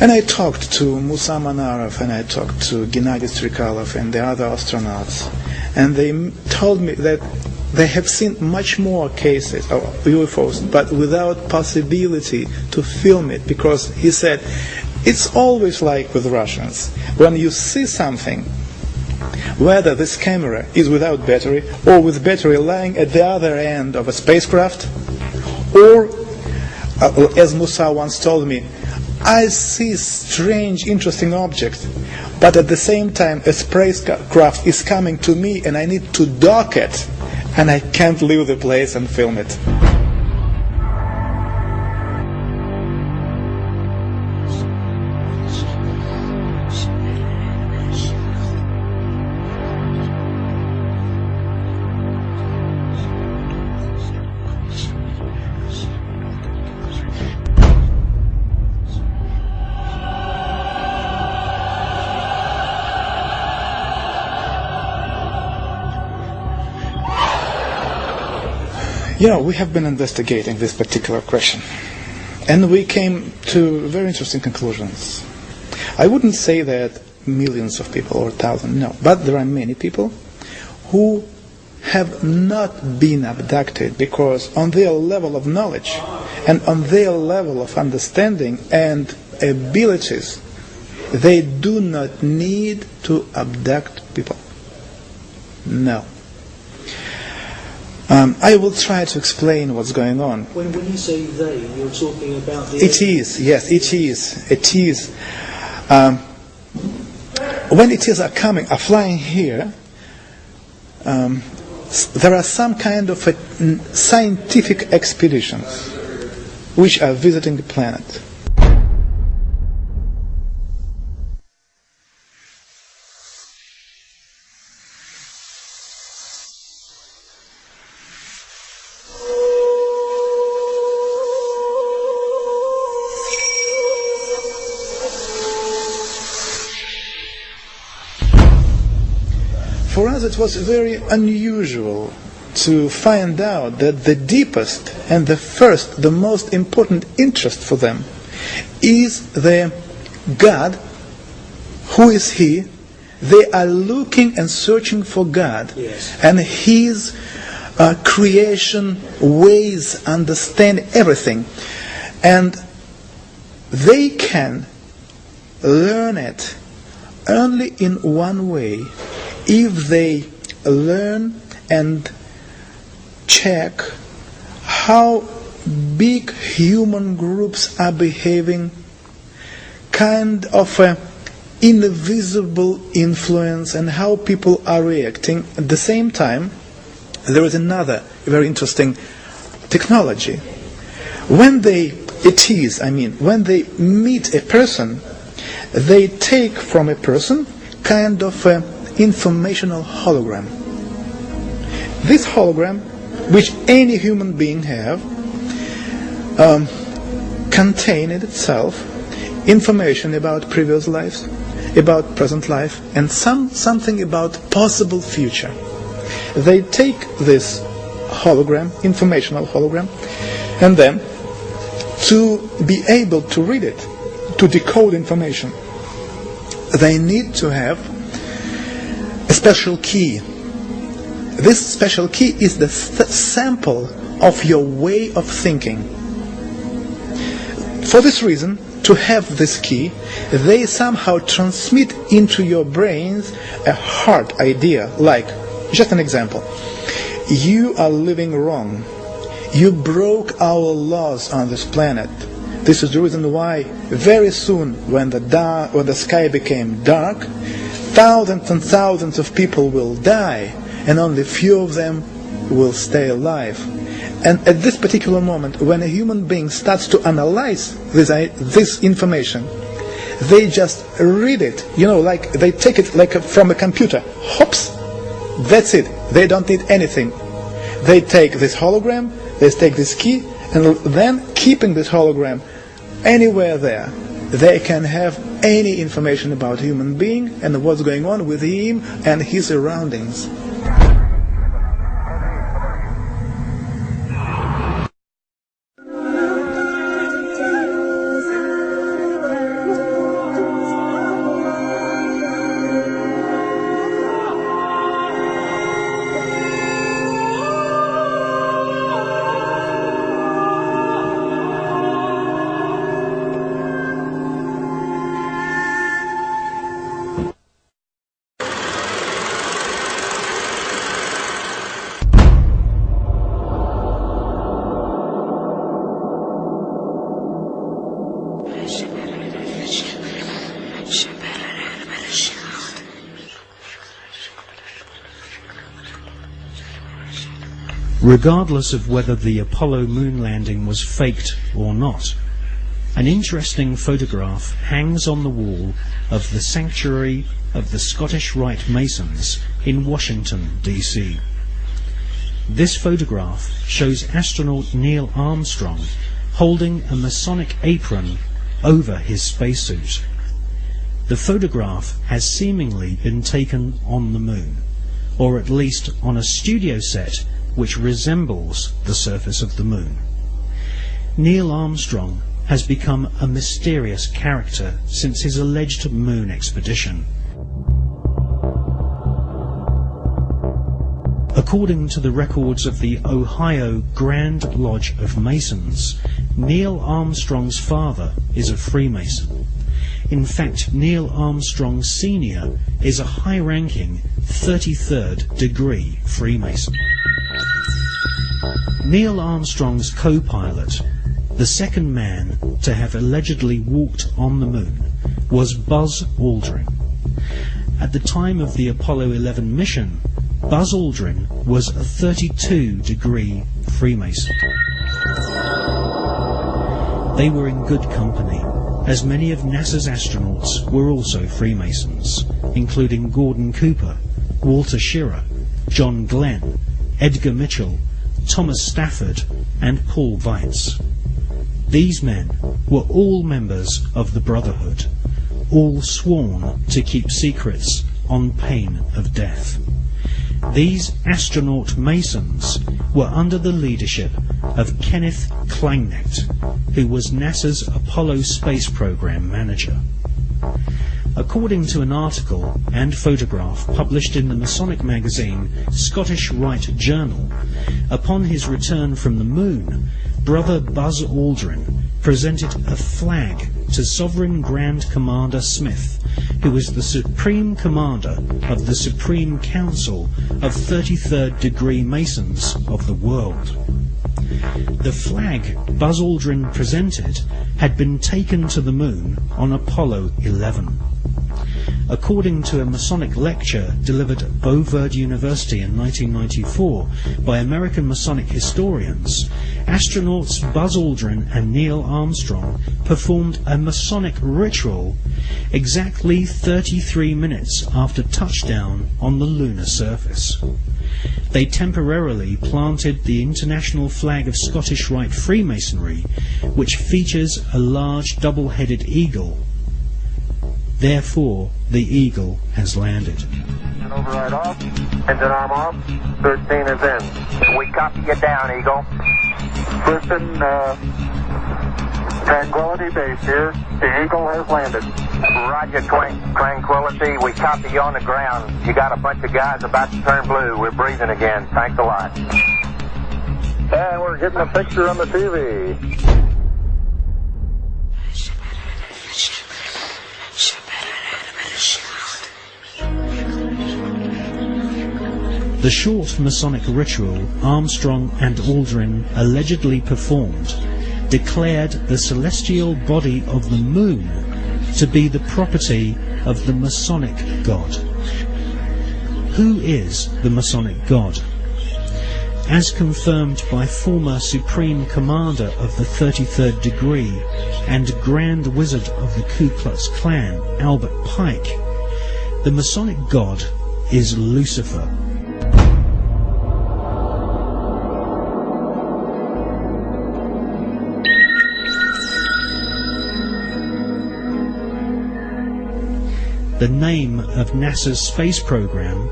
And I talked to Musa Manarov, and I talked to Gennady Strikalov and the other astronauts, and they told me that they have seen much more cases of UFOs, but without possibility to film it, because he said, it's always like with Russians. When you see something, whether this camera is without battery or with battery lying at the other end of a spacecraft, or, as Musa once told me, I see strange, interesting objects, but at the same time a spacecraft is coming to me and I need to dock it, and I can't leave the place and film it. We have been investigating this particular question, and we came to very interesting conclusions. I wouldn't say that millions of people or thousands, no, but there are many people who have not been abducted because on their level of knowledge and on their level of understanding and abilities, they do not need to abduct people. No. I will try to explain what's going on. When you say they, you're talking about the... It is, yes, it is. It is. When it is are flying here, there are some kind of scientific expeditions which are visiting the planet. For us it was very unusual to find out that the deepest and the most important interest for them is the God. Who is He? They are looking and searching for God, yes, and His creation, ways, understand everything. And they can learn it only in one way, if they learn and check how big human groups are behaving, kind of an invisible influence, and how people are reacting. At the same time, there is another very interesting technology. When they meet a person, they take from a person kind of a informational hologram. This hologram, which any human being have, contain in itself information about previous lives, about present life, and something about possible future. They take this hologram, informational hologram, and then to be able to read it, to decode information, they need to have a special key. This special key is the sample of your way of thinking. For this reason, to have this key, they somehow transmit into your brains a hard idea, like, just an example, you are living wrong. You broke our laws on this planet. This is the reason why very soon, when the sky became dark, thousands and thousands of people will die, and only few of them will stay alive. And at this particular moment, when a human being starts to analyze this information, they just read it, like they take it like from a computer. Hops! That's it. They don't need anything. They take this hologram, they take this key, and then, keeping this hologram anywhere there, they can have any information about human being and what's going on with him and his surroundings. regardless of whether the Apollo moon landing was faked or not. An interesting photograph hangs on the wall of the Sanctuary of the Scottish Rite Masons in Washington, D.C. This photograph shows astronaut Neil Armstrong holding a Masonic apron over his spacesuit. The photograph has seemingly been taken on the moon, or at least on a studio set which resembles the surface of the moon. Neil Armstrong has become a mysterious character since his alleged moon expedition. According to the records of the Ohio Grand Lodge of Masons, Neil Armstrong's father is a Freemason. In fact, Neil Armstrong Sr. is a high-ranking 33rd degree Freemason. Neil Armstrong's co-pilot, the second man to have allegedly walked on the moon, was Buzz Aldrin. At the time of the Apollo 11 mission, Buzz Aldrin was a 32-degree Freemason. They were in good company, as many of NASA's astronauts were also Freemasons, including Gordon Cooper, Walter Schirra, John Glenn, Edgar Mitchell, Thomas Stafford, and Paul Weitz. These men were all members of the Brotherhood, all sworn to keep secrets on pain of death. These astronaut Masons were under the leadership of Kenneth Kleinect, who was NASA's Apollo space program manager. According to an article and photograph published in the Masonic magazine Scottish Rite Journal, upon his return from the moon, Brother Buzz Aldrin presented a flag to Sovereign Grand Commander Smith, who was the Supreme Commander of the Supreme Council of 33rd degree Masons of the world. The flag Buzz Aldrin presented had been taken to the moon on Apollo 11. According to a Masonic lecture delivered at Beauverde University in 1994 by American Masonic historians, astronauts Buzz Aldrin and Neil Armstrong performed a Masonic ritual exactly 33 minutes after touchdown on the lunar surface. They temporarily planted the international flag of Scottish Rite Freemasonry, which features a large double-headed eagle. Therefore, the eagle has landed. Override off. Engine arm off. 13 is in. We copy you down, Eagle. Listen, Tranquility Base here. The Eagle has landed. Roger, Tranquility. We copy you on the ground. You got a bunch of guys about to turn blue. We're breathing again. Thanks a lot. And we're getting a picture on the TV. The short Masonic ritual Armstrong and Aldrin allegedly performed declared the celestial body of the moon to be the property of the Masonic God. Who is the Masonic God? As confirmed by former Supreme Commander of the 33rd degree and Grand Wizard of the Ku Klux Klan, Albert Pike, the Masonic God is Lucifer. The name of NASA's space program